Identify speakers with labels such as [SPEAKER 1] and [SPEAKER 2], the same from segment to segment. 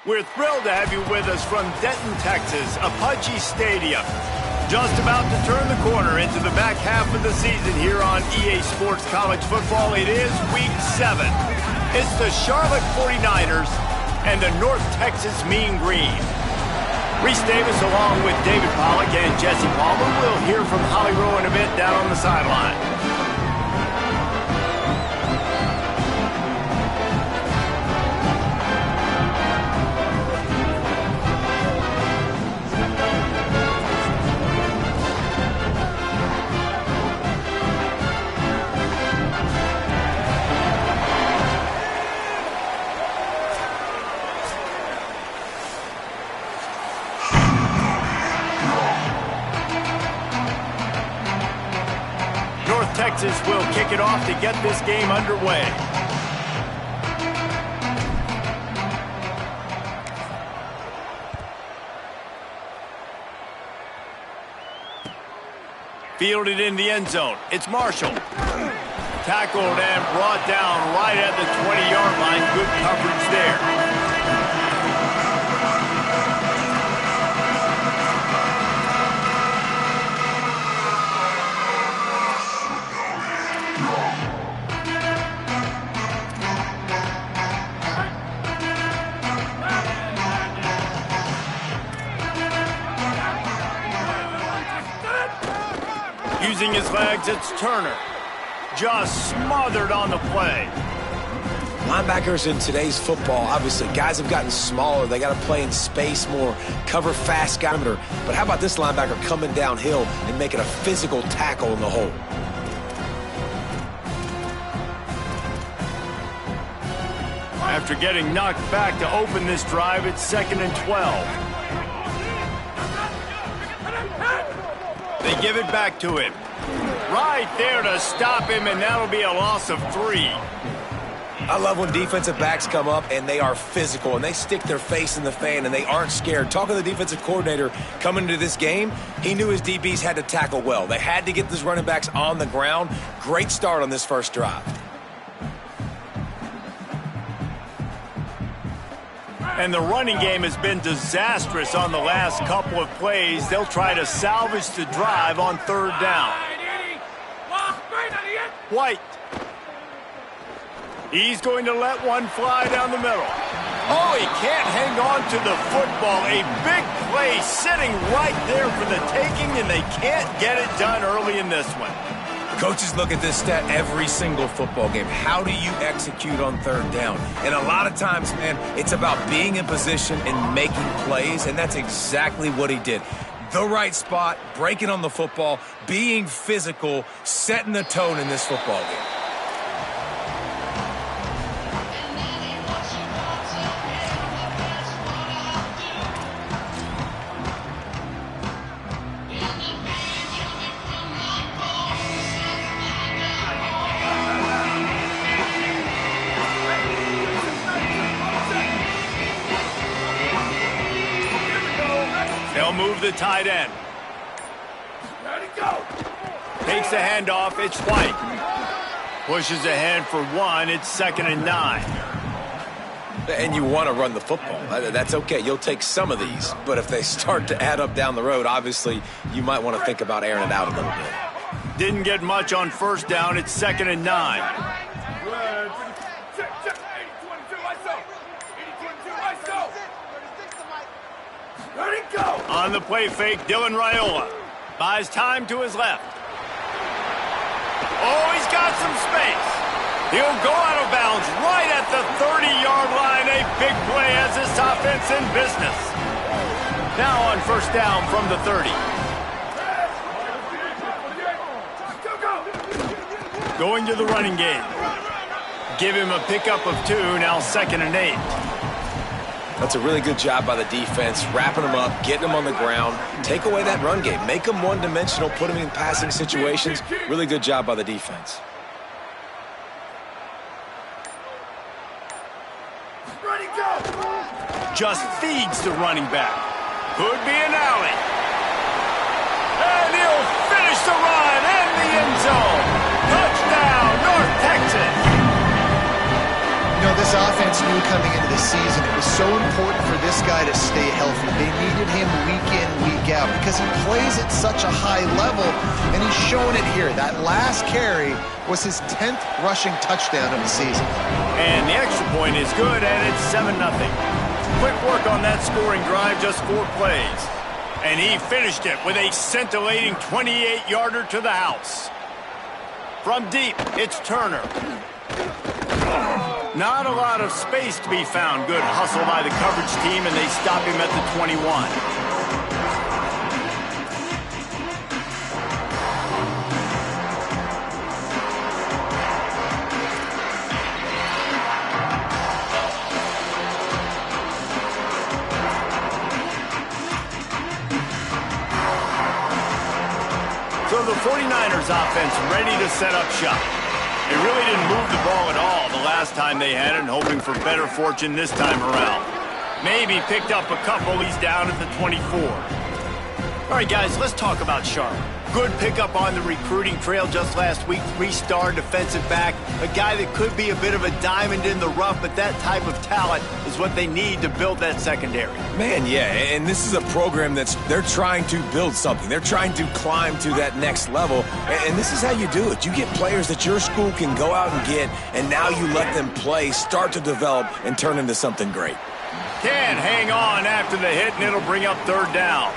[SPEAKER 1] We're thrilled to have you with us from Denton, Texas, Apache Stadium. Just about to turn the corner into the back half of the season here on EA Sports College Football. It is Week 7. It's the Charlotte 49ers and the North Texas Mean Green. Reese Davis along with David Pollack and Jesse Palmer. We'll hear from Holly Rowe in a bit down on the sideline. Texas will kick it off to get this game underway. Fielded in the end zone. It's Marshall. Tackled and brought down right at the 20-yard line. Good coverage there. Using his legs, it's Turner. Just smothered on the play.
[SPEAKER 2] Linebackers in today's football, obviously, guys have gotten smaller. They got to play in space more, cover fast guy. But how about this linebacker coming downhill and making a physical tackle in the hole?
[SPEAKER 1] After getting knocked back to open this drive, it's 2nd and 12. They give it back to him. Right there to stop him, and that'll be a loss of 3.
[SPEAKER 2] I love when defensive backs come up and they are physical and they stick their face in the fan and they aren't scared. Talking to the defensive coordinator coming into this game, he knew his DBs had to tackle well. They had to get those running backs on the ground. Great start on this first drive.
[SPEAKER 1] And the running game has been disastrous on the last couple of plays. They'll try to salvage the drive on 3rd down. White. He's going to let one fly down the middle. Oh, he can't hang on to the football. A big play sitting right there for the taking, and they can't get it done early in this one.
[SPEAKER 2] Coaches look at this stat every single football game. How do you execute on 3rd down? And a lot of times, man, it's about being in position and making plays, and that's exactly what he did. The right spot, breaking on the football, being physical, setting the tone in this football game.
[SPEAKER 1] Move the tight end. Ready, go. Takes the handoff. It's White. Pushes ahead for 1. It's 2nd and 9.
[SPEAKER 2] And you want to run the football. That's okay. You'll take some of these. But if they start to add up down the road, obviously, you might want to think about airing it out a little bit.
[SPEAKER 1] Didn't get much on 1st down. It's 2nd and 9. On the play fake, Dylan Raiola buys time to his left. Oh, he's got some space. He'll go out of bounds right at the 30-yard line. A big play as this offense in business. Now on 1st down from the 30. Going to the running game. Give him a pickup of 2, now 2nd and 8.
[SPEAKER 2] That's a really good job by the defense, wrapping them up, getting them on the ground. Take away that run game. Make them one-dimensional, put them in passing situations. Really good job by the defense.
[SPEAKER 1] Ready, go! Just feeds the running back. Could be an alley. And he'll finish the run in the end zone. Touchdown, North Texas.
[SPEAKER 3] You know, know, this offense knew coming into the season it was so important for this guy to stay healthy. They needed him week in, week out because he plays at such a high level, and he's showing it here. That last carry was his 10th rushing touchdown of the season.
[SPEAKER 1] And the extra point is good, and it's 7-0. Quick work on that scoring drive, just 4 plays. And he finished it with a scintillating 28-yarder to the house. From deep, it's Turner. Not a lot of space to be found. Good hustle by the coverage team, and they stop him at the 21. So the 49ers offense ready to set up shop. They really didn't move the ball at all the last time they had it, and hoping for better fortune this time around. Maybe picked up a couple. He's down at the 24. All right, guys, let's talk about Sharp. Good pickup on the recruiting trail just last week. 3-star defensive back, a guy that could be a bit of a diamond in the rough, but that type of talent is what they need to build that secondary.
[SPEAKER 2] Man, yeah, and this is a program they're trying to build something. They're trying to climb to that next level, and this is how you do it. You get players that your school can go out and get, and now you let them play, start to develop, and turn into something great.
[SPEAKER 1] Can hang on after the hit, and it'll bring up 3rd down.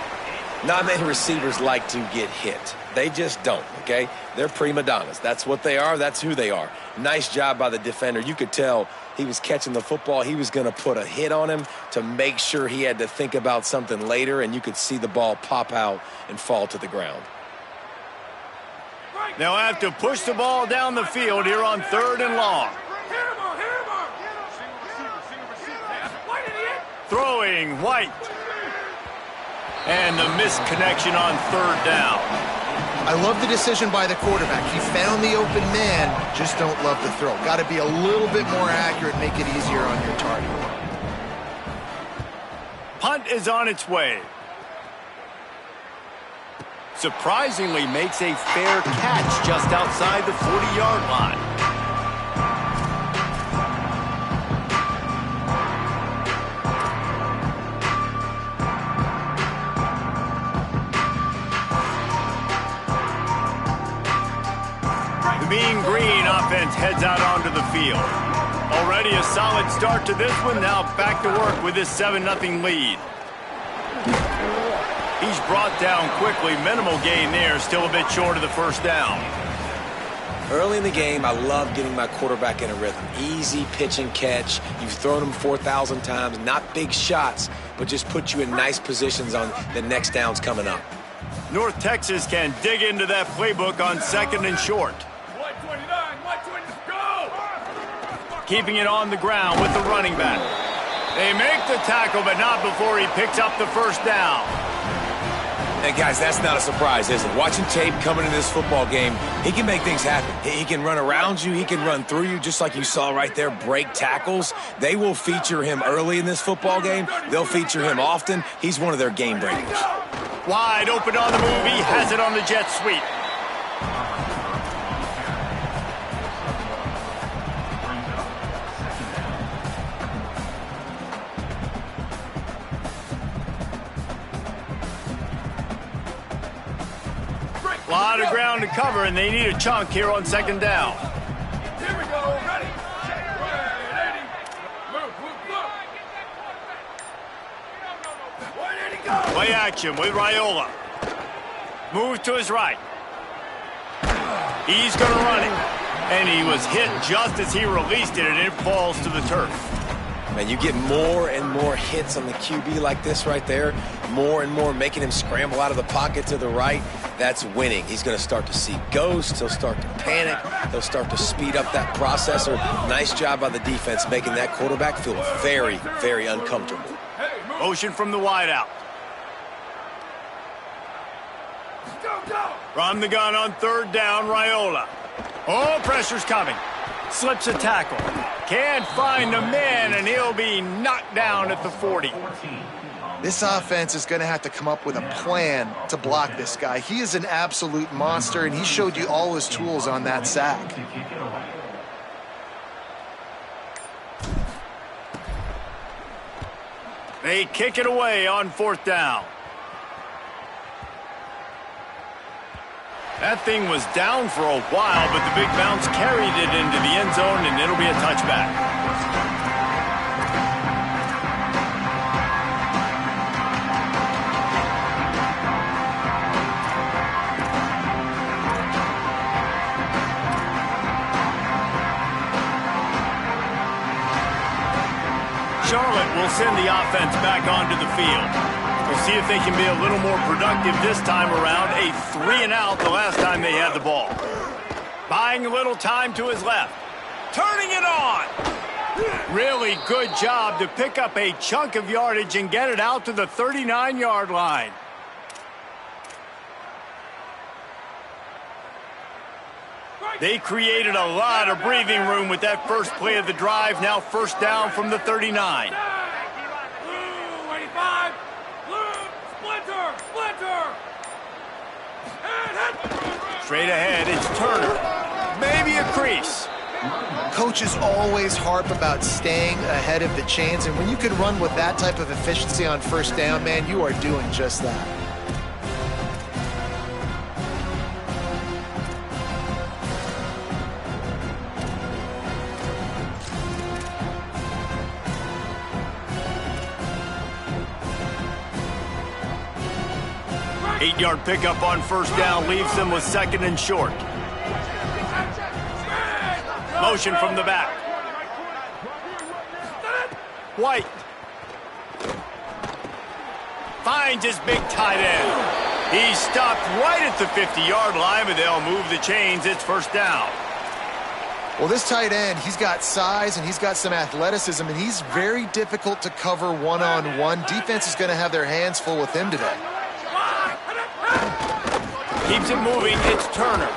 [SPEAKER 2] Not many receivers like to get hit. They just don't, okay? They're prima donnas. That's what they are. That's who they are. Nice job by the defender. You could tell he was catching the football. He was going to put a hit on him to make sure he had to think about something later, and you could see the ball pop out and fall to the ground.
[SPEAKER 1] They'll have to push the ball down the field here on 3rd and long. Throwing White. And the missed connection on 3rd down.
[SPEAKER 3] I love the decision by the quarterback. He found the open man, just don't love the throw. Got to be a little bit more accurate, make it easier on your target.
[SPEAKER 1] Punt is on its way. Surprisingly makes a fair catch just outside the 40-yard line. The Mean Green offense heads out onto the field. Already a solid start to this one. Now back to work with this 7-0 lead. He's brought down quickly. Minimal gain there. Still a bit short of the 1st down.
[SPEAKER 2] Early in the game, I love getting my quarterback in a rhythm. Easy pitch and catch. You've thrown him 4,000 times. Not big shots, but just put you in nice positions on the next downs coming up.
[SPEAKER 1] North Texas can dig into that playbook on 2nd and short. Keeping it on the ground with the running back. They make the tackle, but not before he picks up the 1st down.
[SPEAKER 2] And guys, that's not a surprise, is it? Watching tape coming into this football game, he can make things happen. He can run around you. He can run through you, just like you saw right there, break tackles. They will feature him early in this football game. They'll feature him often. He's one of their game breakers.
[SPEAKER 1] Wide open on the move. He has it on the jet sweep. A lot of ground to cover, and they need a chunk here on 2nd down.
[SPEAKER 4] Here we go, ready.
[SPEAKER 1] Play action with Raiola. Move to his right. He's going to run it. And he was hit just as he released it, and it falls to the turf.
[SPEAKER 2] Man, you get more and more hits on the QB like this right there. More and more making him scramble out of the pocket to the right. That's winning. He's going to start to see ghosts. He'll start to panic. He'll start to speed up that processor. Nice job by the defense making that quarterback feel very, very uncomfortable.
[SPEAKER 1] Motion from the wideout. From the gun on 3rd down, Raiola. Oh, pressure's coming. Slips a tackle. Can't find a man, and he'll be knocked down at the 40.
[SPEAKER 3] This offense is going to have to come up with a plan to block this guy. He is an absolute monster, and he showed you all his tools on that sack.
[SPEAKER 1] They kick it away on 4th down. That thing was down for a while, but the big bounce carried it into the end zone, and it'll be a touchback. Charlotte will send the offense back onto the field. We'll see if they can be a little more productive this time around. A 3-and-out the last time they had the ball. Buying a little time to his left. Turning it on. Really good job to pick up a chunk of yardage and get it out to the 39-yard line. They created a lot of breathing room with that first play of the drive. Now 1st down from the 39. Straight ahead, it's Turner. Maybe a crease.
[SPEAKER 3] Coaches always harp about staying ahead of the chains, and when you can run with that type of efficiency on 1st down, man, you are doing just that.
[SPEAKER 1] Eight-yard pickup on 1st down leaves them with 2nd and short. Motion from the back. White. Finds his big tight end. He's stopped right at the 50-yard line, but they'll move the chains. It's 1st down.
[SPEAKER 3] Well, this tight end, he's got size and he's got some athleticism, and he's very difficult to cover one-on-one. Defense is going to have their hands full with him today.
[SPEAKER 1] Keeps it moving. It's Turner.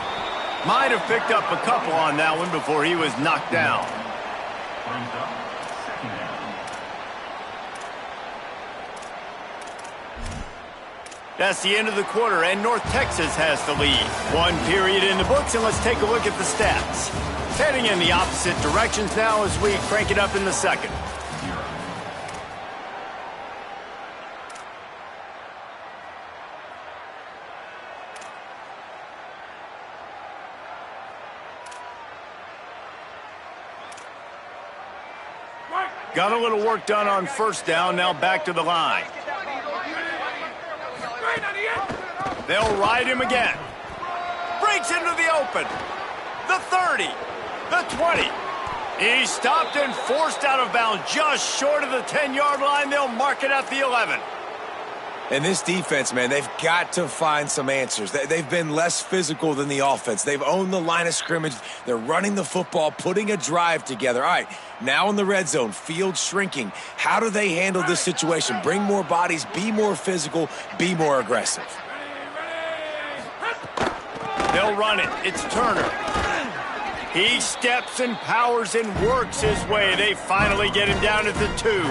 [SPEAKER 1] Might have picked up a couple on that one before he was knocked down. That's the end of the quarter, and North Texas has the lead. 1 period in the books, and let's take a look at the stats. Heading in the opposite directions now as we crank it up in the 2nd. Got a little work done on 1st down, now back to the line. They'll ride him again. Breaks into the open. The 30. The 20. He's stopped and forced out of bounds just short of the 10-yard line. They'll mark it at the 11.
[SPEAKER 2] And this defense, man, they've got to find some answers. They've been less physical than the offense. They've owned the line of scrimmage. They're running the football, putting a drive together. All right, now in the red zone, field shrinking. How do they handle this situation? Bring more bodies, be more physical, be more aggressive.
[SPEAKER 1] They'll run it. It's Turner. He steps and powers and works his way. They finally get him down at the 2.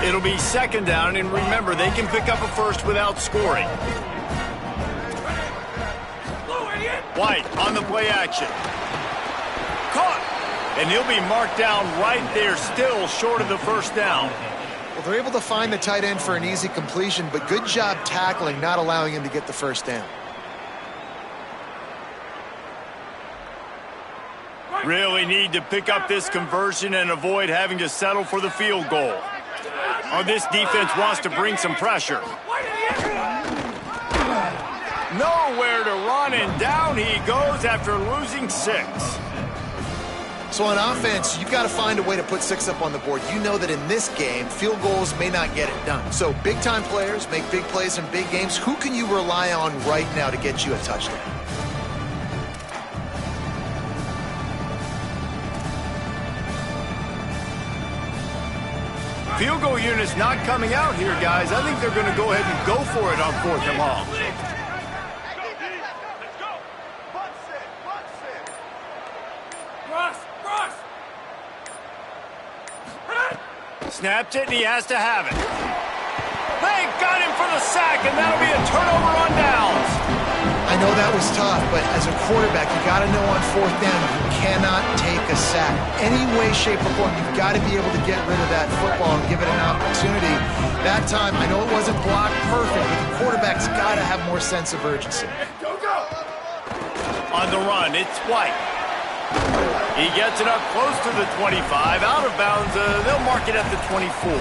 [SPEAKER 1] It'll be 2nd down, and remember, they can pick up a first without scoring. White on the play action. Caught! And he'll be marked down right there, still short of the 1st down.
[SPEAKER 3] Well, they're able to find the tight end for an easy completion, but good job tackling, not allowing him to get the 1st down.
[SPEAKER 1] Really need to pick up this conversion and avoid having to settle for the field goal. Oh, this defense wants to bring some pressure. Nowhere to run, and down he goes after losing 6.
[SPEAKER 3] So on offense, you've got to find a way to put 6 up on the board. You know that in this game, field goals may not get it done. So big-time players make big plays in big games. Who can you rely on right now to get you a touchdown?
[SPEAKER 1] Field goal unit's not coming out here, guys. I think they're going to go ahead and go for it on 4th and long. Snapped it, and he has to have it. They got him for the sack, and that'll be a turnover on downs.
[SPEAKER 3] I know that was tough, but as a quarterback, you got to know on fourth down, you cannot take a sack. Any way, shape, or form, you've got to be able to get rid of that football and give it an opportunity. That time, I know it wasn't blocked perfect, but the quarterback's got to have more sense of urgency.
[SPEAKER 4] Go, go!
[SPEAKER 1] On the run, it's White. He gets it up close to the 25. Out of bounds, they'll mark it at the 24.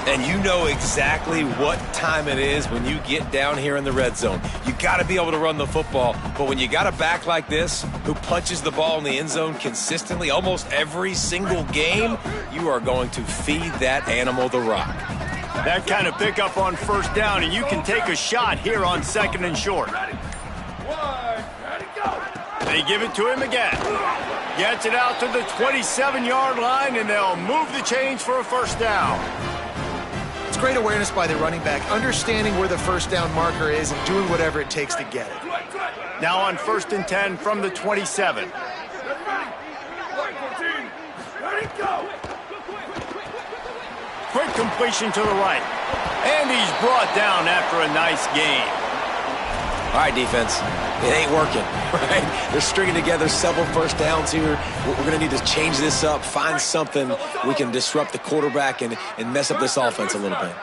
[SPEAKER 2] And you know exactly what time it is when you get down here in the red zone. You got to be able to run the football, but when you got a back like this who punches the ball in the end zone consistently almost every single game, you are going to feed that animal the rock.
[SPEAKER 1] That kind of pickup on first down, and you can take a shot here on second and short.
[SPEAKER 4] Ready? One, ready, go!
[SPEAKER 1] They give it to him again. Gets it out to the 27-yard line, and they'll move the chains for a first down.
[SPEAKER 3] It's great awareness by the running back, understanding where the first down marker is and doing whatever it takes to get it.
[SPEAKER 1] Now on first and 10 from the 27.
[SPEAKER 4] Ready? 114, ready, go!
[SPEAKER 1] Quick completion to the right. And he's brought down after a nice game.
[SPEAKER 2] All right, defense, it ain't working, right? They're stringing together several first downs here. We're going to need to change this up, find something we can disrupt the quarterback and mess up this offense a little bit.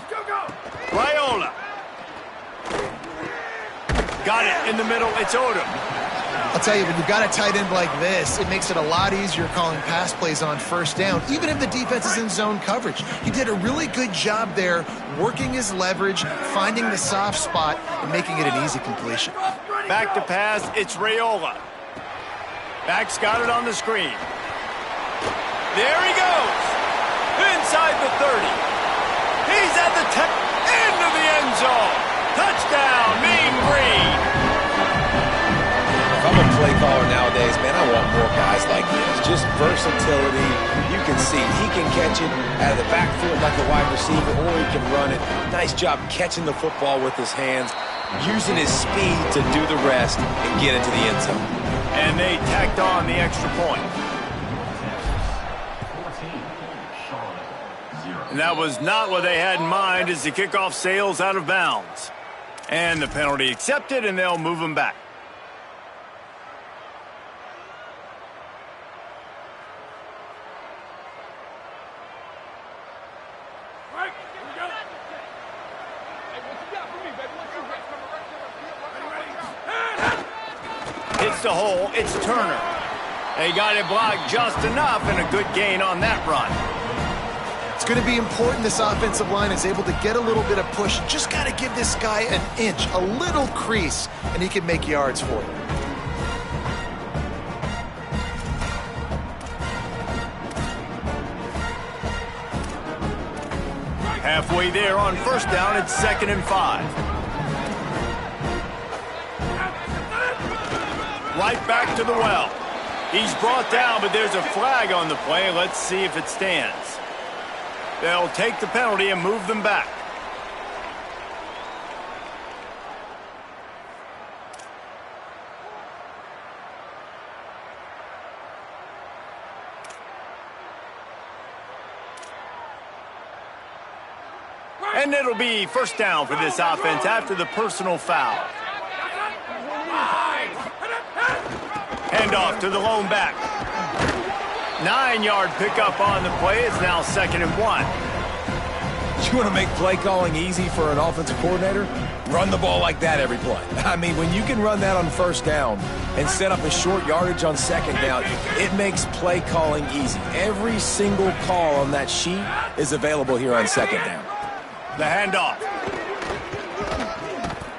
[SPEAKER 4] Go, go!
[SPEAKER 1] Raiola. Got it in the middle. It's Odom.
[SPEAKER 3] I'll tell you, when you've got a tight end like this, it makes it a lot easier calling pass plays on first down, even if the defense is in zone coverage. He did a really good job there, working his leverage, finding the soft spot, and making it an easy completion.
[SPEAKER 1] Back to pass, it's Raiola. Back's got it on the screen. There he goes. Inside the 30. He's at the 10, into the end zone. Touchdown, Mean Green.
[SPEAKER 2] If I'm a play caller nowadays, man, I want more guys like this. Just versatility. You can see he can catch it out of the backfield like a wide receiver, or he can run it. Nice job catching the football with his hands, using his speed to do the rest and get into the end zone.
[SPEAKER 1] And they tacked on the extra point. And that was not what they had in mind as the kickoff sails out of bounds. And the penalty accepted, and they'll move him back. Hits the hole, it's Turner. They got it blocked just enough, and a good gain on that run.
[SPEAKER 3] It's going to be important this offensive line is able to get a little bit of push. Just got to give this guy an inch, a little crease, and he can make yards for you.
[SPEAKER 1] Halfway there on first down, it's 2nd and 5. Right back to the well. He's brought down, but there's a flag on the play. Let's see if it stands. They'll take the penalty and move them back. And it'll be first down for this offense after the personal foul. Handoff to the lone back. 9-yard pickup on the play. It's now 2nd and 1.
[SPEAKER 2] You want to make play calling easy for an offensive coordinator? Run the ball like that every play. I mean, when you can run that on first down and set up a short yardage on second down, it makes play calling easy. Every single call on that sheet is available here on second down.
[SPEAKER 1] The handoff.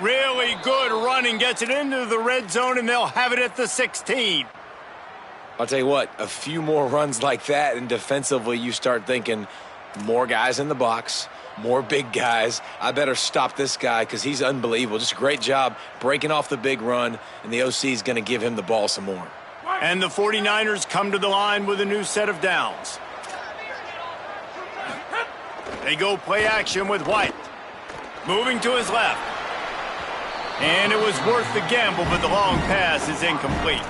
[SPEAKER 1] Really good running, gets it into the red zone, and they'll have it at the 16.
[SPEAKER 2] I'll tell you what, a few more runs like that, and defensively you start thinking more guys in the box, more big guys. I better stop this guy because he's unbelievable. Just a great job breaking off the big run, and the OC is going to give him the ball some more.
[SPEAKER 1] And the 49ers come to the line with a new set of downs. They go play action with White. Moving to his left. And it was worth the gamble, but the long pass is incomplete.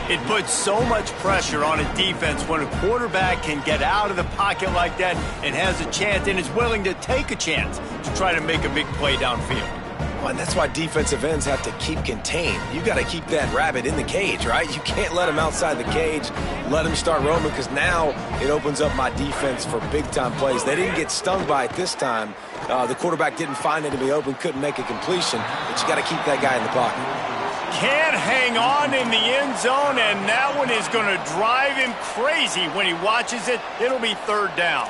[SPEAKER 1] It puts so much pressure on a defense when a quarterback can get out of the pocket like that and has a chance and is willing to take a chance to try to make a big play downfield.
[SPEAKER 2] Well, and that's why defensive ends have to keep contained. You got to keep that rabbit in the cage, right? You can't let him outside the cage, let him start roaming, because now it opens up my defense for big-time plays. They didn't get stung by it this time. The quarterback didn't find anybody open, couldn't make a completion, but you got to keep that guy in the pocket.
[SPEAKER 1] Can't hang on in the end zone, and that one is going to drive him crazy when he watches it. It'll be third down.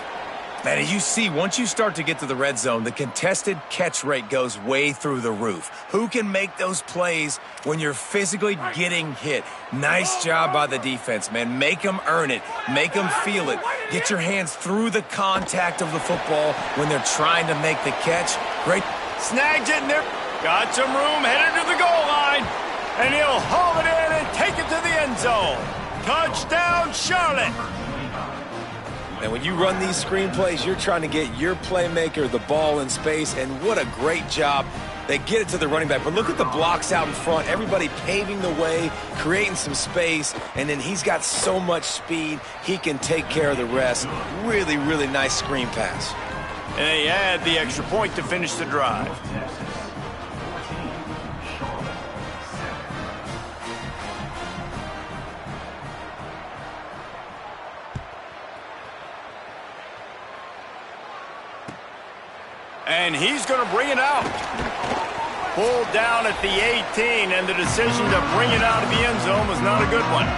[SPEAKER 2] Man, as you see, once you start to get to the red zone, the contested catch rate goes way through the roof. Who can make those plays when you're physically getting hit? Nice job by the defense, man. Make them earn it. Make them feel it. Get your hands through the contact of the football when they're trying to make the catch. Great.
[SPEAKER 1] Snags it in there. Got some room, headed to the goal line. And he'll haul it in and take it to the end zone. Touchdown, Charlotte.
[SPEAKER 2] And when you run these screenplays, you're trying to get your playmaker the ball in space, and what a great job. They get it to the running back, but look at the blocks out in front. Everybody paving the way, creating some space, and then he's got so much speed, he can take care of the rest. Really, really nice screen pass.
[SPEAKER 1] And they add the extra point to finish the drive. And he's going to bring it out. Pulled down at the 18, and the decision to bring it out of the end zone was not a good one.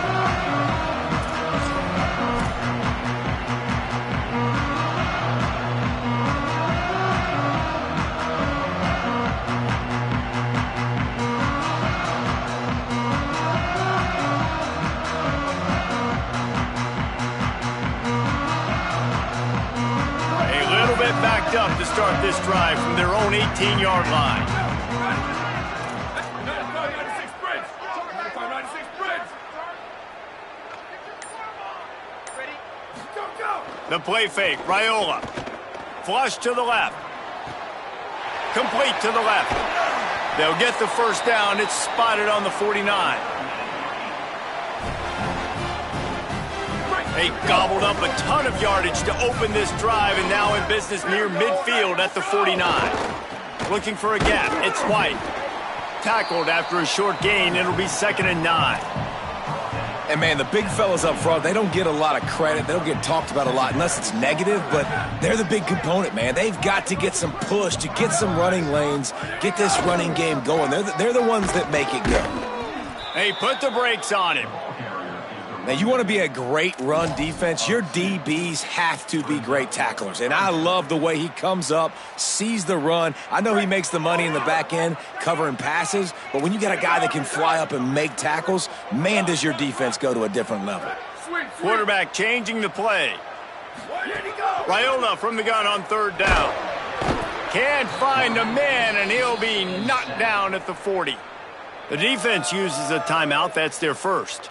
[SPEAKER 1] Backed up to start this drive from their own 18-yard line.
[SPEAKER 4] 96 Prince. 96 Prince. Ready? Go.
[SPEAKER 1] The play fake, Raiola. Flush to the left. Complete to the left. They'll get the first down. It's spotted on the 49. They gobbled up a ton of yardage to open this drive, and now in business near midfield at the 49. Looking for a gap. It's White. Tackled after a short gain. It'll be 2nd and 9.
[SPEAKER 2] And, man, the big fellas up front, they don't get a lot of credit. They don't get talked about a lot unless it's negative, but they're the big component, man. They've got to get some push, to get some running lanes, get this running game going. They're the ones that make it go.
[SPEAKER 1] They put the brakes on him.
[SPEAKER 2] Now, you want to be a great run defense, your DBs have to be great tacklers. And I love the way he comes up, sees the run. I know he makes the money in the back end covering passes, but when you got a guy that can fly up and make tackles, man, does your defense go to a different level.
[SPEAKER 1] Quarterback changing the play. Raiola from the gun on 3rd down. Can't find a man, and he'll be knocked down at the 40. The defense uses a timeout. That's their first.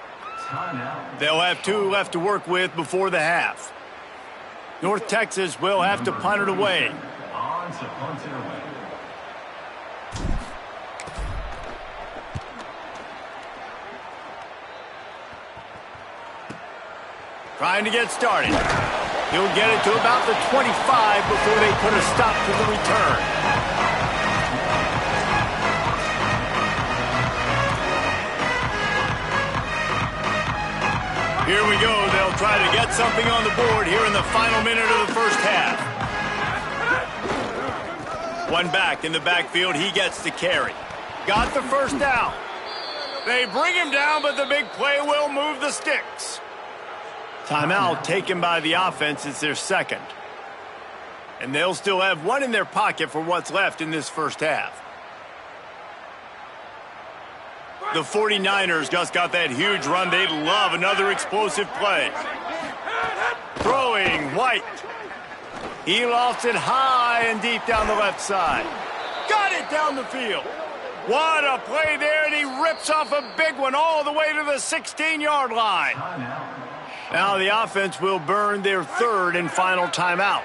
[SPEAKER 1] They'll have 2 left to work with before the half. North Texas will have to punt it away. Trying to get started. He'll get it to about the 25 before they put a stop to the return. Here we go. They'll try to get something on the board here in the final minute of the first half. One back in the backfield. He gets the carry. Got the first down. They bring him down, but the big play will move the sticks. Timeout taken by the offense. It's their second. And they'll still have one in their pocket for what's left in this first half. The 49ers just got that huge run. They'd love another explosive play. Throwing, White. He lofts it high and deep down the left side. Got it down the field. What a play there, and he rips off a big one all the way to the 16-yard line. Now the offense will burn their 3rd and final timeout.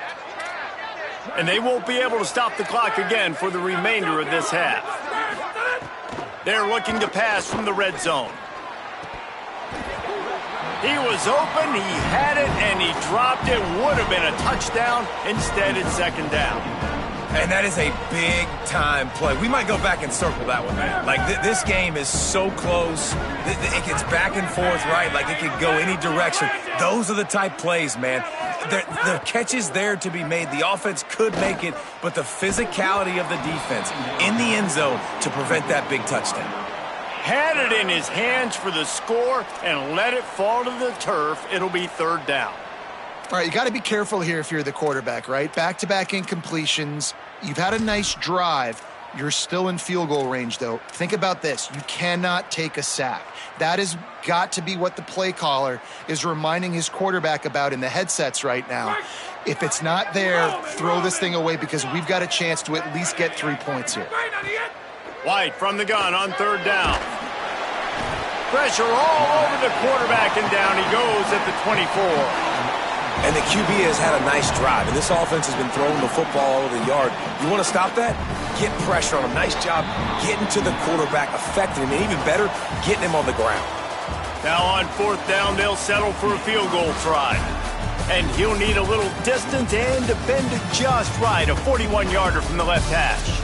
[SPEAKER 1] And they won't be able to stop the clock again for the remainder of this half. They're looking to pass from the red zone. He was open, he had it, and he dropped it. Would have been a touchdown. Instead, it's second down.
[SPEAKER 2] And that is a big-time play. We might go back and circle that one, man. Like, this game is so close. It gets back and forth, right? Like, it could go any direction. Those are the type plays, man. The catch is there to be made. The offense could make it, but the physicality of the defense in the end zone to prevent that big touchdown.
[SPEAKER 1] Had it in his hands for the score and let it fall to the turf. It'll be third down.
[SPEAKER 3] All right, you got to be careful here if you're the quarterback, right? Back-to-back incompletions. You've had a nice drive. You're still in field goal range, though. Think about this. You cannot take a sack. That has got to be what the play caller is reminding his quarterback about in the headsets right now. If it's not there, throw this thing away because we've got a chance to at least get 3 points here.
[SPEAKER 1] White from the gun on third down. Pressure all over the quarterback, and down he goes at the 24.
[SPEAKER 2] And the QB has had a nice drive, and this offense has been throwing the football all over the yard. You want to stop that? Get pressure on him. Nice job getting to the quarterback, affecting him, and even better, getting him on the ground.
[SPEAKER 1] Now on fourth down, they'll settle for a field goal try. And he'll need a little distance and to bend it just right, a 41-yarder from the left hash.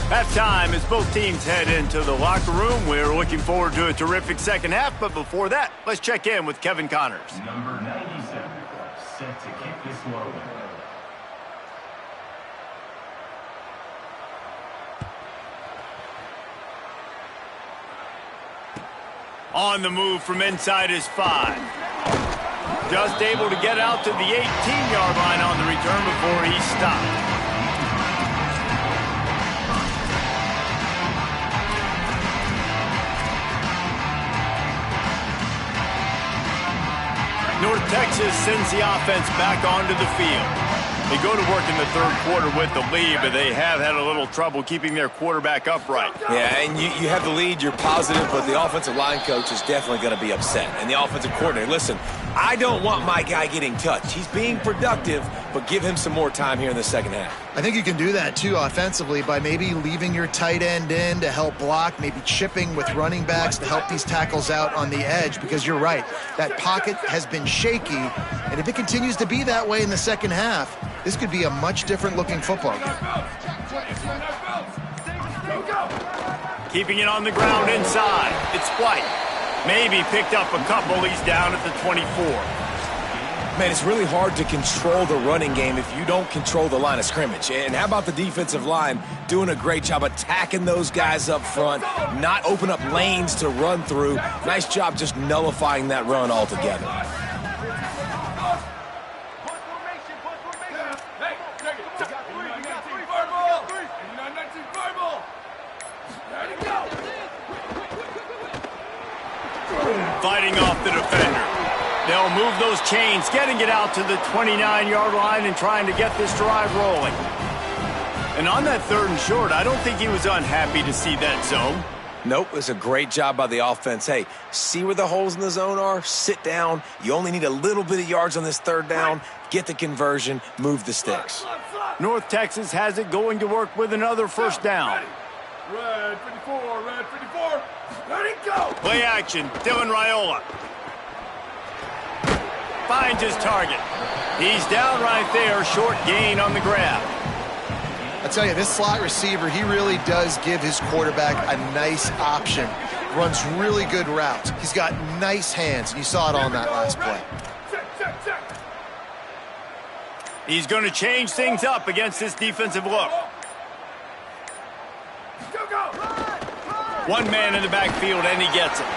[SPEAKER 1] Halftime as both teams head into the locker room. We're looking forward to a terrific second half, but before that, let's check in with Kevin Connors.
[SPEAKER 5] Number 97, set to kick this one.
[SPEAKER 1] On the move from inside his 5. Just able to get out to the 18-yard line on the return before he stopped. North Texas sends the offense back onto the field. They go to work in the third quarter with the lead, but they have had a little trouble keeping their quarterback upright.
[SPEAKER 2] Yeah, and you have the lead, you're positive, but the offensive line coach is definitely going to be upset. And the offensive coordinator, listen, I don't want my guy getting touched. He's being productive, but give him some more time here in the second half.
[SPEAKER 3] I think you can do that, too, offensively, by maybe leaving your tight end in to help block, maybe chipping with running backs to help these tackles out on the edge, because you're right. That pocket has been shaky, and if it continues to be that way in the second half, this could be a much different-looking football game.
[SPEAKER 1] Keeping it on the ground inside. It's White. Maybe picked up a couple. He's down at the 24.
[SPEAKER 2] Man, it's really hard to control the running game if you don't control the line of scrimmage. And how about the defensive line doing a great job attacking those guys up front, not open up lanes to run through. Nice job just nullifying that run altogether.
[SPEAKER 1] Fighting off the defender. They'll move those chains, getting it out to the 29-yard line and trying to get this drive rolling. And on that third and short, I don't think he was unhappy to see that zone.
[SPEAKER 2] Nope, it's a great job by the offense. Hey, see where the holes in the zone are? Sit down. You only need a little bit of yards on this third down. Get the conversion. Move the sticks.
[SPEAKER 1] North Texas has it going to work with another first down.
[SPEAKER 4] Red 54, red 54. Ready, go!
[SPEAKER 1] Play action, Dylan Raiola. Finds his target. He's down right there, short gain on the grab.
[SPEAKER 3] I tell you, this slot receiver, he really does give his quarterback a nice option. Runs really good routes. He's got nice hands, and you saw it on that last play.
[SPEAKER 1] He's going to change things up against this defensive look. One man in the backfield, and he gets it.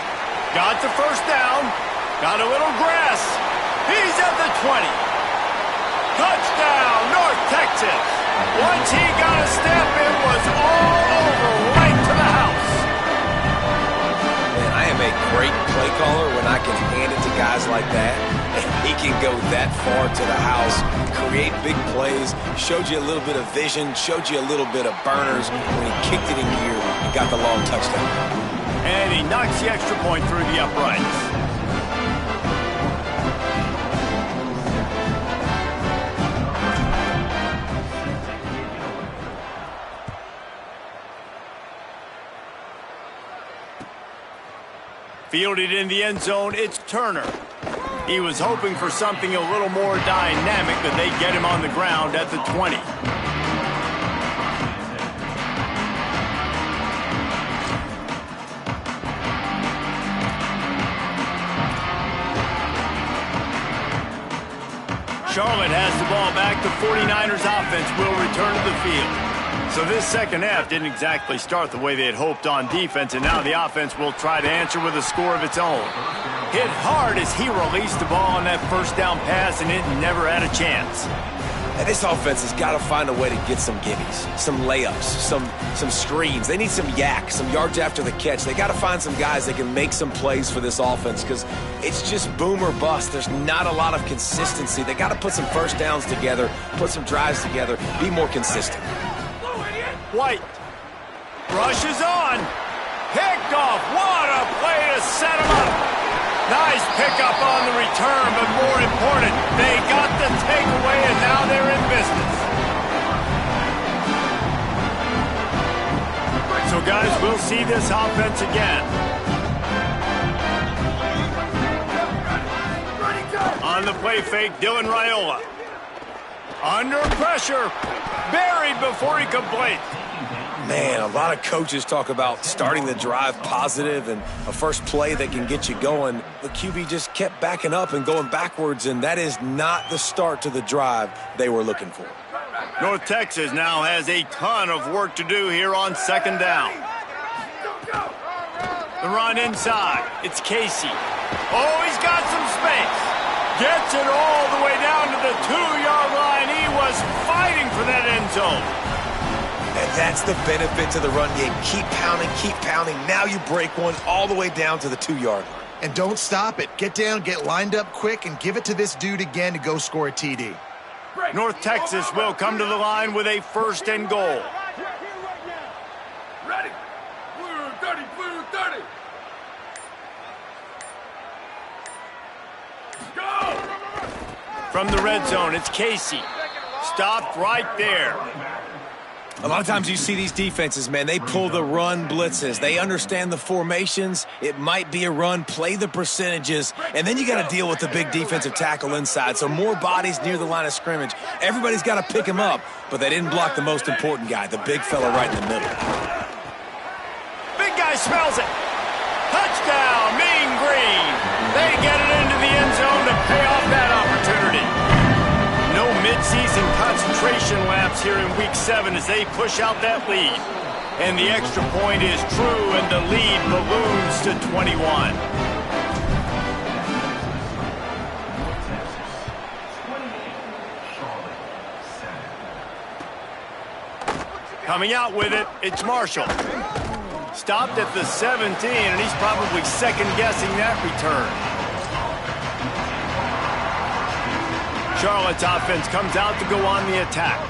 [SPEAKER 1] Got the first down. Got a little grass. He's at the 20. Touchdown, North Texas. Once he got a step, it was all over, right to the house.
[SPEAKER 2] Man, I am a great play caller when I can hand it to guys like that. And he can go that far to the house, create big plays, showed you a little bit of vision, showed you a little bit of burners when he kicked it in gear and got the long touchdown.
[SPEAKER 1] And he knocks the extra point through the uprights. Fielded in the end zone, it's Turner. He was hoping for something a little more dynamic, but they get him on the ground at the 20. Charlotte has the ball back. The 49ers offense will return to the field. So this second half didn't exactly start the way they had hoped on defense, and now the offense will try to answer with a score of its own. Hit hard as he released the ball on that first down pass, and it never had a chance.
[SPEAKER 2] And this offense has got to find a way to get some gimmies, some layups, some screens. They need some yak, some yards after the catch. They got to find some guys that can make some plays for this offense because it's just boom or bust. There's not a lot of consistency. They got to put some first downs together, put some drives together, be more consistent.
[SPEAKER 1] White rushes on, picked off. What a play to set him up. Nice pickup on the return, but more important, they got the takeaway, and now they're in business. So, guys, we'll see this offense again. On the play fake, Dylan Raiola. Under pressure, buried before he could blink.
[SPEAKER 2] Man, a lot of coaches talk about starting the drive positive and a first play that can get you going. The QB just kept backing up and going backwards, and that is not the start to the drive they were looking for.
[SPEAKER 1] North Texas now has a ton of work to do here on second down. The run inside. It's Casey. Oh, he's got some space. Gets it all the way down to the 2-yard line. He was fighting for that end zone.
[SPEAKER 2] And that's the benefit to the run game. Keep pounding, keep pounding. Now you break one all the way down to the 2-yard line.
[SPEAKER 3] And don't stop it. Get down, get lined up quick, and give it to this dude again to go score a TD.
[SPEAKER 1] North Texas will come to the line with a first and goal.
[SPEAKER 4] Ready? Blue 30, blue 30. Go!
[SPEAKER 1] From the red zone, it's Casey. Stopped right there.
[SPEAKER 2] A lot of times you see these defenses, man, they pull the run blitzes. They understand the formations. It might be a run, play the percentages, and then you got to deal with the big defensive tackle inside. So more bodies near the line of scrimmage. Everybody's got to pick him up, but they didn't block the most important guy, the big fella right in the middle.
[SPEAKER 1] Big guy smells it. Touchdown, Mean Green. They get it into the end zone to pay off that opportunity. No midseason concentration laps here in Week 7 as they push out that lead. And the extra point is true, and the lead balloons to 21. Coming out with it, it's Marshall. Stopped at the 17, and he's probably second-guessing that return. Charlotte's offense comes out to go on the attack.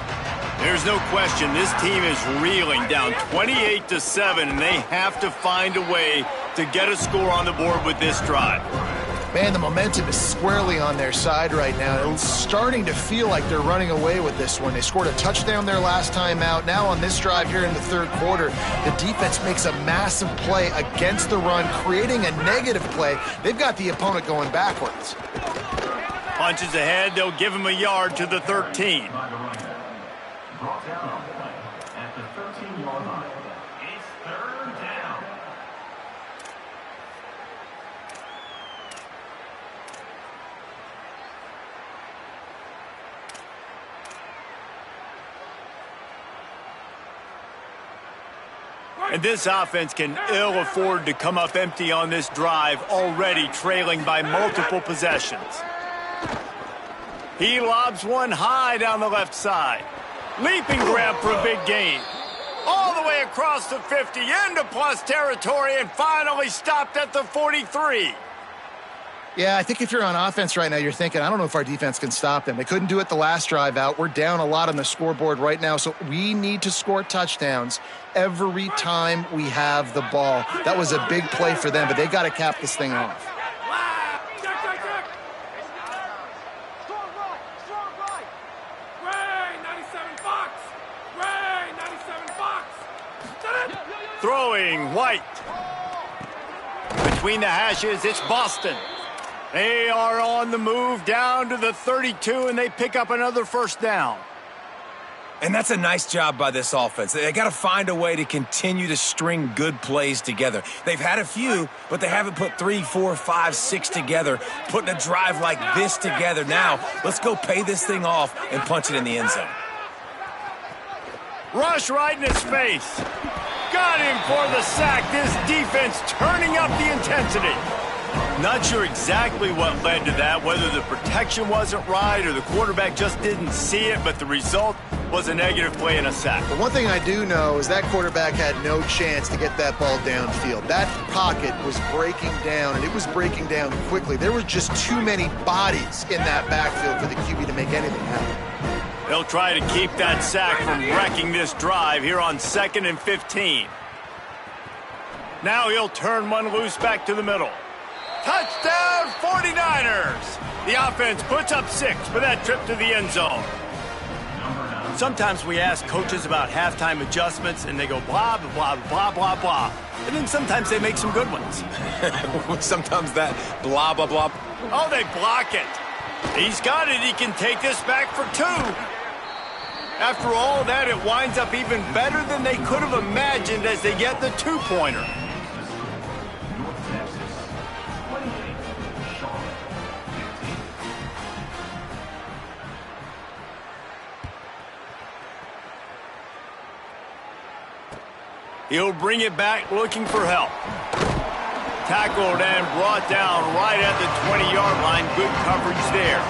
[SPEAKER 1] There's no question this team is reeling down 28-7, and they have to find a way to get a score on the board with this drive.
[SPEAKER 3] Man, the momentum is squarely on their side right now. It's starting to feel like they're running away with this one. They scored a touchdown their last time out. Now on this drive here in the third quarter, the defense makes a massive play against the run, creating a negative play. They've got the opponent going backwards.
[SPEAKER 1] Punches ahead, they'll give him a yard to the 13.
[SPEAKER 5] Brought down on play at the 13-yard line. It's third down.
[SPEAKER 1] And this offense can ill afford to come up empty on this drive, already trailing by multiple possessions. He lobs one high down the left side. Leaping grab for a big gain. All the way across the 50, into plus territory, and finally stopped at the 43.
[SPEAKER 3] Yeah, I think if you're on offense right now, you're thinking, I don't know if our defense can stop them. They couldn't do it the last drive out. We're down a lot on the scoreboard right now, so we need to score touchdowns every time we have the ball. That was a big play for them, but they got to cap this thing off.
[SPEAKER 1] Throwing White. Between the hashes, it's Boston. They are on the move down to the 32, and they pick up another first down.
[SPEAKER 2] And that's a nice job by this offense. They got to find a way to continue to string good plays together. They've had a few, but they haven't put 3, 4, 5, 6 together, putting a drive like this together. Now, let's go pay this thing off and punch it in the end zone.
[SPEAKER 1] Rush right in his face. Got him for the sack. This defense turning up the intensity. Not sure exactly what led to that, whether the protection wasn't right or the quarterback just didn't see it, but the result was a negative play and a sack.
[SPEAKER 3] But one thing I do know is that quarterback had no chance to get that ball downfield. That pocket was breaking down, and it was breaking down quickly. There were just too many bodies in that backfield for the QB to make anything happen.
[SPEAKER 1] They'll try to keep that sack from wrecking this drive here on 2nd and 15. Now he'll turn one loose back to the middle. Touchdown 49ers! The offense puts up 6 for that trip to the end zone. Sometimes we ask coaches about halftime adjustments, and they go blah, blah, blah, blah, blah. And then sometimes they make some good ones.
[SPEAKER 2] Sometimes that blah, blah, blah.
[SPEAKER 1] Oh, they block it. He's got it. He can take this back for 2. After all that, it winds up even better than they could have imagined as they get the 2-pointer. He'll bring it back looking for help. Tackled and brought down right at the 20-yard line. Good coverage there.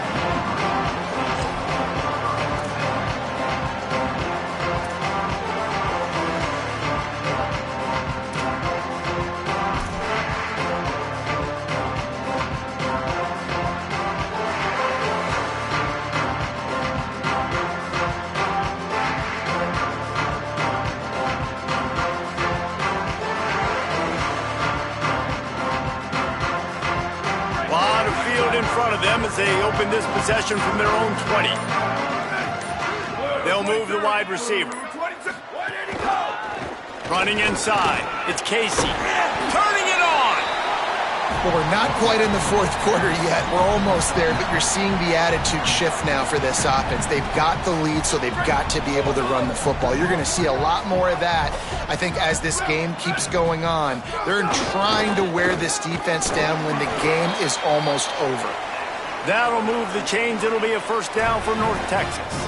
[SPEAKER 1] In front of them as they open this possession from their own 20. They'll move the wide receiver. Running inside. It's Casey. Turning it on!
[SPEAKER 3] Well, we're not quite in the 4th quarter yet. We're almost there, but you're seeing the attitude shift now for this offense. They've got the lead, so they've got to be able to run the football. You're going to see a lot more of that, I think, as this game keeps going on. They're trying to wear this defense down when the game is almost over.
[SPEAKER 1] That'll move the chains. It'll be a first down for North Texas.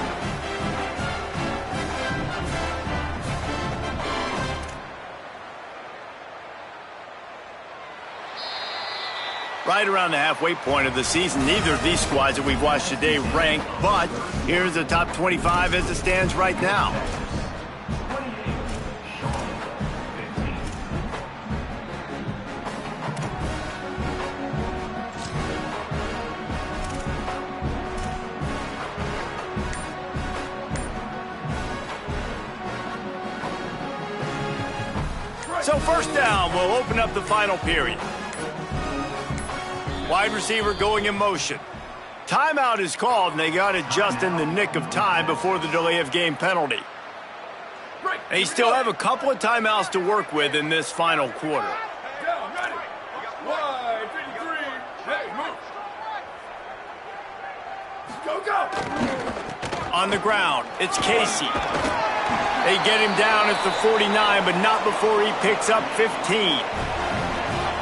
[SPEAKER 1] Right around the halfway point of the season, neither of these squads that we've watched today rank, but here's the top 25 as it stands right now. So first down will open up the final period. Wide receiver going in motion. Timeout is called, and they got it just in the nick of time before the delay of game penalty. They still have a couple of timeouts to work with in this final quarter.
[SPEAKER 4] Down, ready. Wide, 53. Hey, move. Go, go.
[SPEAKER 1] On the ground, it's Casey. They get him down at the 49, but not before he picks up 15.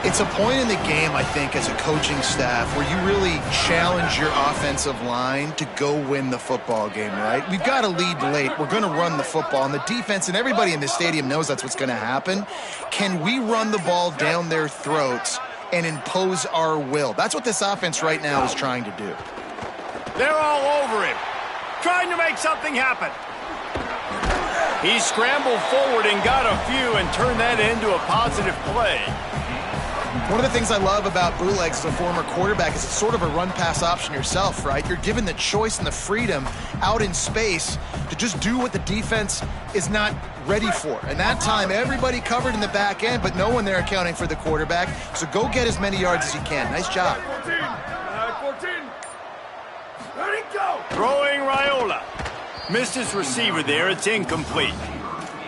[SPEAKER 3] It's a point in the game, I think, as a coaching staff where you really challenge your offensive line to go win the football game, right? We've got to lead late. We're going to run the football. And the defense and everybody in the stadium knows that's what's going to happen. Can we run the ball down their throats and impose our will? That's what this offense right now is trying to do.
[SPEAKER 1] They're all over him, trying to make something happen. He scrambled forward and got a few and turned that into a positive play.
[SPEAKER 3] One of the things I love about bootlegs as a former quarterback is it's sort of a run-pass option yourself, right? You're given the choice and the freedom out in space to just do what the defense is not ready for. And that time, everybody covered in the back end, but no one there accounting for the quarterback. So go get as many yards as you can. Nice job.
[SPEAKER 4] 14. Ready, go.
[SPEAKER 1] Throwing Raiola. Missed his receiver there. It's incomplete.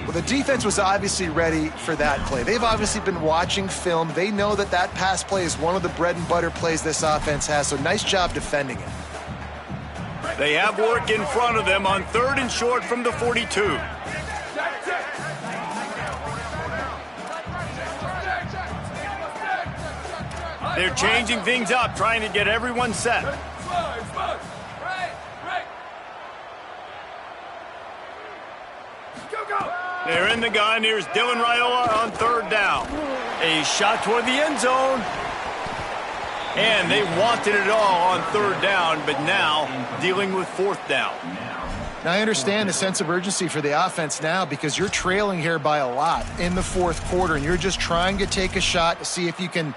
[SPEAKER 3] Well, the defense was obviously ready for that play. They've obviously been watching film. They know that that pass play is one of the bread and butter plays this offense has, so nice job defending it.
[SPEAKER 1] They have work in front of them on 3rd and short from the 42. They're changing things up, trying to get everyone set. They're in the gun. Here's Dylan Raiola on 3rd down. A shot toward the end zone. And they wanted it all on 3rd down, but now dealing with 4th down.
[SPEAKER 3] Now, I understand the sense of urgency for the offense now because you're trailing here by a lot in the 4th quarter, and you're just trying to take a shot to see if you can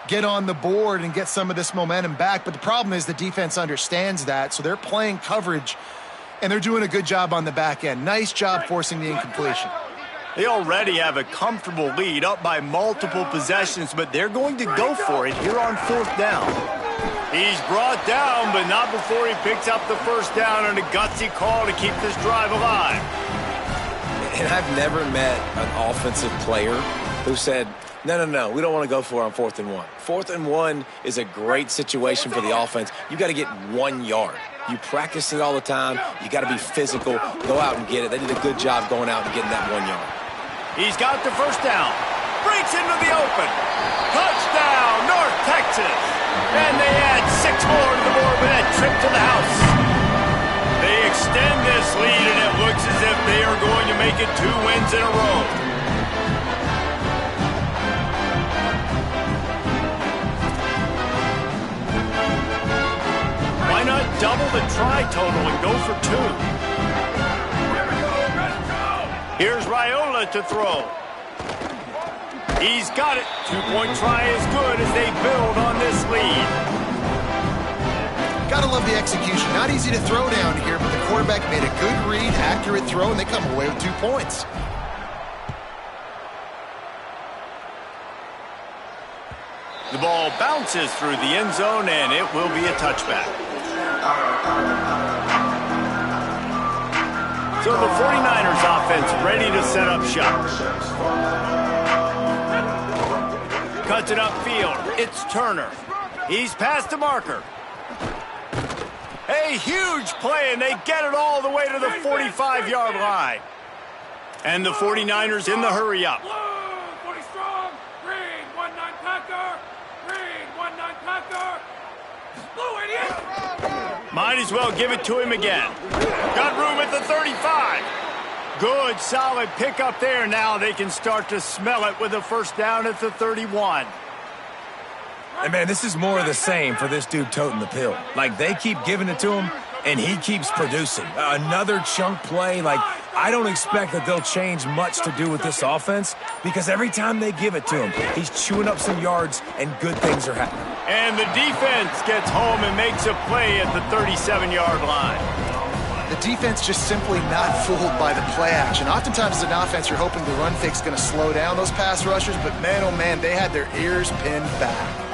[SPEAKER 3] get on the board and get some of this momentum back. But the problem is the defense understands that, so they're playing coverage, and they're doing a good job on the back end. Nice job forcing the incompletion.
[SPEAKER 1] They already have a comfortable lead, up by multiple possessions, but they're going to go for it here on 4th down. He's brought down, but not before he picks up the 1st down on a gutsy call to keep this drive alive.
[SPEAKER 2] And I've never met an offensive player who said, no, we don't want to go for it on 4th and 1. 4th and 1 is a great situation for the offense. You got to get 1 yard. You practice it all the time. You got to be physical. Go out and get it. They did a good job going out and getting that 1 yard.
[SPEAKER 1] He's got the 1st down. Breaks into the open. Touchdown, North Texas. And they add 6 more to the board with that trip to the house. They extend this lead, and it looks as if they are going to make it 2 wins in a row. Why not double the try total and go for 2? Here's Raiola to throw. He's got it. 2-point try is good as they build on this lead.
[SPEAKER 3] Gotta love the execution. Not easy to throw down here, but the quarterback made a good read, accurate throw, and they come away with 2 points.
[SPEAKER 1] The ball bounces through the end zone, and it will be a touchback. So the 49ers offense ready to set up shop. Cuts it upfield. It's Turner. He's past the marker. A huge play, and they get it all the way to the 45-yard line. And the 49ers in the hurry up. Might as well give it to him again. Got room at the 35. Good, solid pickup there. Now they can start to smell it with a 1st down at the 31.
[SPEAKER 2] And, man, this is more of the same for this dude toting the pill. Like, they keep giving it to him, and he keeps producing. Another chunk play. Like, I don't expect that they'll change much to do with this offense because every time they give it to him, he's chewing up some yards, and good things are happening.
[SPEAKER 1] And the defense gets home and makes a play at the 37-yard line.
[SPEAKER 3] The defense just simply not fooled by the play action. Oftentimes as an offense, you're hoping the run fake's going to slow down those pass rushers, but man, oh man, they had their ears pinned back.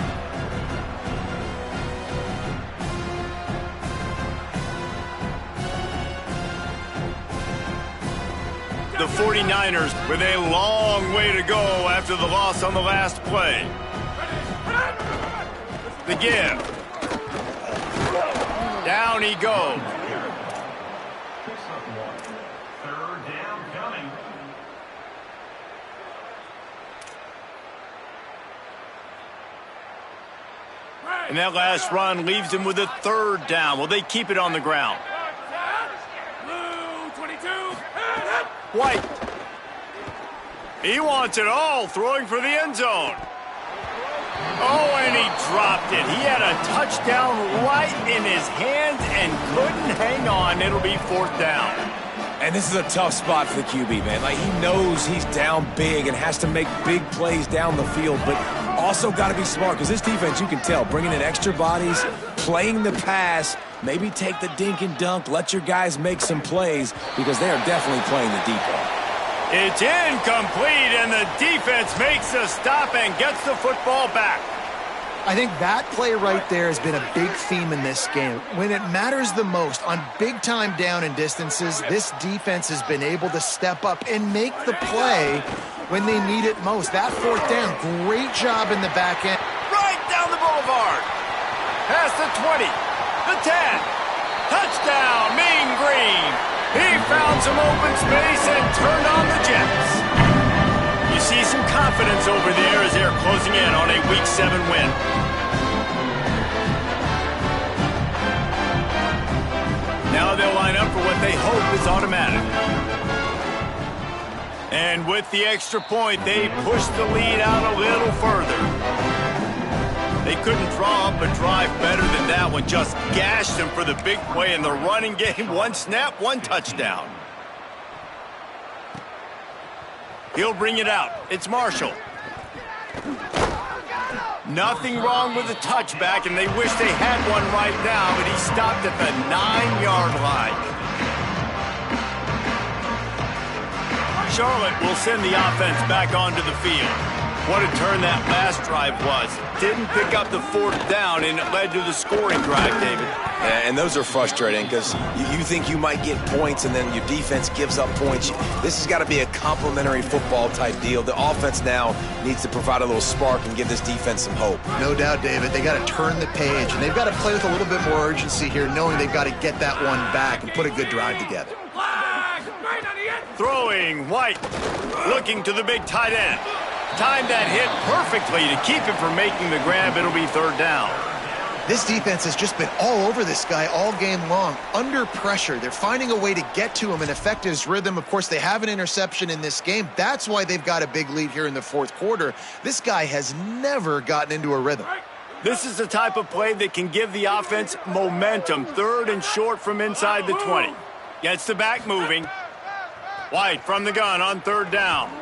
[SPEAKER 1] The 49ers with a long way to go after the loss on the last play. The give. Down he goes.
[SPEAKER 5] 3rd down coming.
[SPEAKER 1] And that last run leaves him with a 3rd down. Will they keep it on the ground? White. He wants it all, throwing for the end zone. Oh, and he dropped it. He had a touchdown right in his hands and couldn't hang on. It'll be 4th down.
[SPEAKER 2] And this is a tough spot for the QB, man. Like, he knows he's down big and has to make big plays down the field, but also got to be smart because this defense, you can tell, bringing in extra bodies, playing the pass, maybe take the dink and dunk, let your guys make some plays because they are definitely playing the deep ball.
[SPEAKER 1] It's incomplete, and the defense makes a stop and gets the football back.
[SPEAKER 3] I think that play right there has been a big theme in this game. When it matters the most, on big-time down and distances, this defense has been able to step up and make the play when they need it most. That fourth down, great job in the back end.
[SPEAKER 1] Right down the boulevard. Past the 20, the 10. Touchdown, Mean Green. He found some open space and turned on the Jets. You see some confidence over there as they're closing in on a Week 7 win. Now they'll line up for what they hope is automatic. And with the extra point, they push the lead out a little further. They couldn't draw up a drive better than that one. Just gashed them for the big play in the running game. One snap, one touchdown. He'll bring it out. It's Marshall. Nothing wrong with the touchback, and they wish they had one right now, but he stopped at the 9-yard line. Charlotte will send the offense back onto the field. What a turn that last drive was. Didn't pick up the fourth down, and it led to the scoring drive, David.
[SPEAKER 2] Yeah, and those are frustrating because you think you might get points, and then your defense gives up points. This has got to be a complementary football type deal. The offense now needs to provide a little spark and give this defense some hope.
[SPEAKER 3] No doubt, David. They got to turn the page, and they've got to play with a little bit more urgency here, knowing they've got to get that one back and put a good drive together.
[SPEAKER 1] Throwing, White, looking to the big tight end. Timed that hit perfectly to keep him from making the grab. It'll be third down.
[SPEAKER 3] This defense has just been all over this guy all game long. Under pressure, they're finding a way to get to him and affect his rhythm. Of course, they have an interception in this game. That's why they've got a big lead here in the fourth quarter. This guy has never gotten into a rhythm.
[SPEAKER 1] This is the type of play that can give the offense momentum. Third and short from inside the 20. Gets the back moving. White from the gun on third down.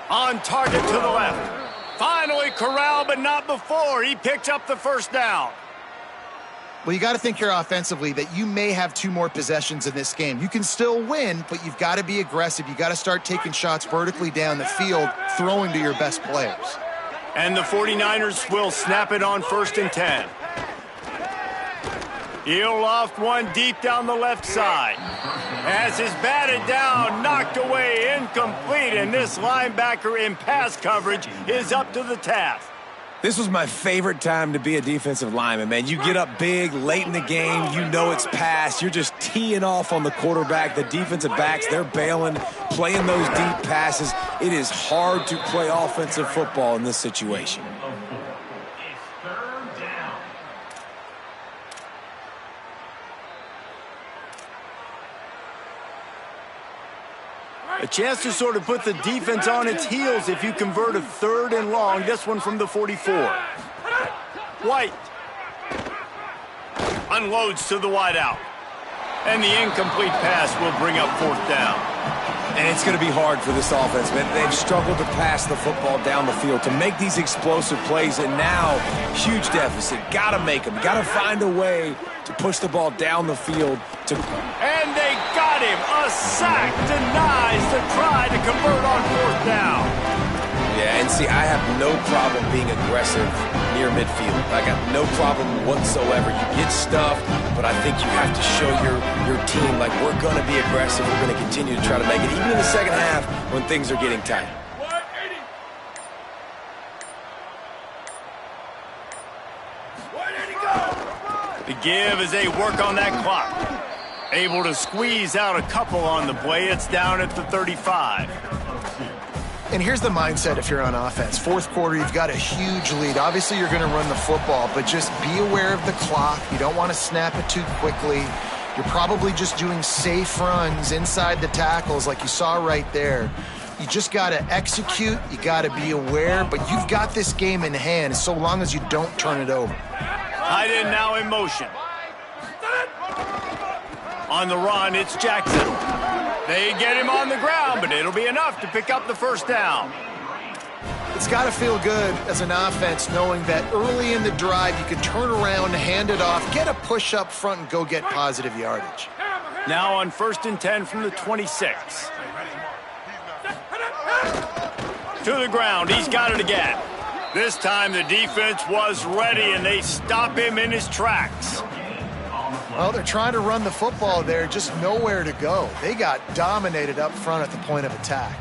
[SPEAKER 1] On target to the left. Finally corralled, but not before. He picked up the first down.
[SPEAKER 3] Well, you got to think here offensively that you may have 2 more possessions in this game. You can still win, but you've got to be aggressive. You got to start taking shots vertically down the field, throwing to your best players.
[SPEAKER 1] And the 49ers will snap it on 1st and 10. He'll loft one deep down the left side. As is batted down, knocked away, incomplete, and this linebacker in pass coverage is up to the task.
[SPEAKER 2] This was my favorite time to be a defensive lineman, man. You get up big late in the game. You know it's past. You're just teeing off on the quarterback. The defensive backs, they're bailing, playing those deep passes. It is hard to play offensive football in this situation.
[SPEAKER 1] A chance to sort of put the defense on its heels if you convert a third and long. This one from the 44. White unloads to the wideout. And the incomplete pass will bring up fourth down.
[SPEAKER 2] And it's going to be hard for this offense, man. They've struggled to pass the football down the field, to make these explosive plays, and now, huge deficit. Got to make them. Got to find a way to push the ball down the field.
[SPEAKER 1] And they got him. A sack denies the try to convert on fourth down.
[SPEAKER 2] Yeah, and see, I have no problem being aggressive near midfield. I got no problem whatsoever. You get stuffed, but I think you have to show your team, like, we're going to be aggressive. We're going to continue to try to make it, even in the second half when things are getting tight.
[SPEAKER 1] The give as they work on that clock. Able to squeeze out a couple on the play. It's down at the 35.
[SPEAKER 3] And here's the mindset if you're on offense. Fourth quarter, you've got a huge lead. Obviously, you're going to run the football, but just be aware of the clock. You don't want to snap it too quickly. You're probably just doing safe runs inside the tackles like you saw right there. You just got to execute. You got to be aware, but you've got this game in hand so long as you don't turn it over.
[SPEAKER 1] Tight end now in motion. On the run, it's Jackson. They get him on the ground, but it'll be enough to pick up the first down.
[SPEAKER 3] It's got to feel good as an offense knowing that early in the drive you can turn around, hand it off, get a push up front, and go get positive yardage.
[SPEAKER 1] Now on 1st and 10 from the 26. To the ground. He's got it again. This time the defense was ready, and they stop him in his tracks.
[SPEAKER 3] Well, they're trying to run the football there, just nowhere to go. They got dominated up front at the point of attack.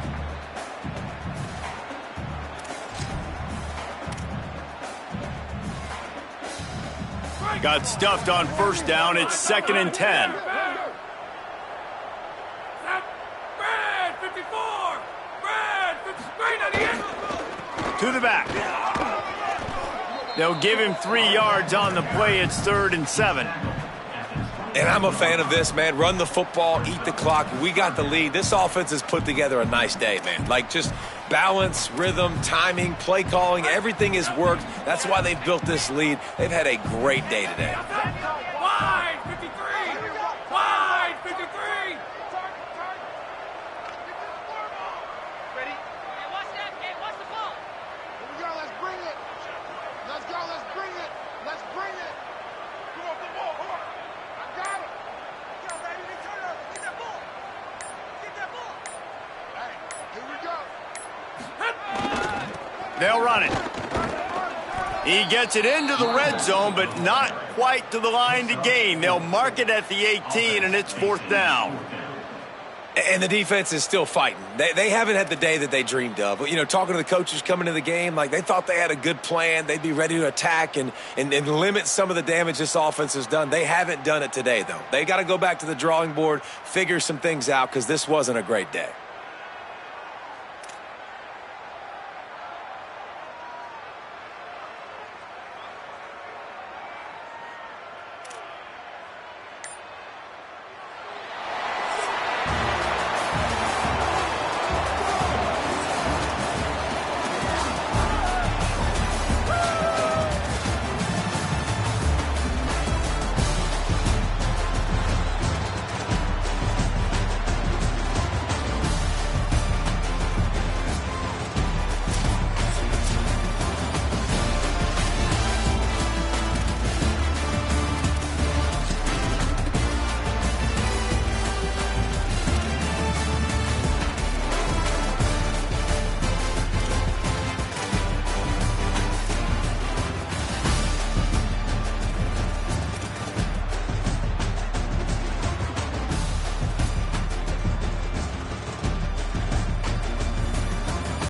[SPEAKER 1] Got stuffed on first down. It's 2nd and 10.
[SPEAKER 4] Brad, 54! Brad, 53 on the end!
[SPEAKER 1] To the back. They'll give him 3 yards on the play. It's 3rd and 7.
[SPEAKER 2] And I'm a fan of this, man. Run the football, eat the clock. We got the lead. This offense has put together a nice day, man. Like, just balance, rhythm, timing, play calling, everything has worked. That's why they've built this lead. They've had a great day today.
[SPEAKER 4] Wide, 53! Wide, 53!
[SPEAKER 6] Ready? Okay, watch that. Hey, watch the ball.
[SPEAKER 7] Here we go. Let's bring it. Let's go. Let's bring it. Let's bring it. Come on, come on, come on. I got him.
[SPEAKER 6] Yo, baby, return over. Get that ball. Get that ball.
[SPEAKER 7] Hey, here we go.
[SPEAKER 1] They'll run it. He gets it into the red zone, but not quite to the line to gain. They'll mark it at the 18, and it's 4th down.
[SPEAKER 2] And the defense is still fighting. They haven't had the day that they dreamed of. You know, talking to the coaches coming into the game, like they thought they had a good plan. They'd be ready to attack and limit some of the damage this offense has done. They haven't done it today, though. They got to go back to the drawing board, figure some things out, because this wasn't a great day.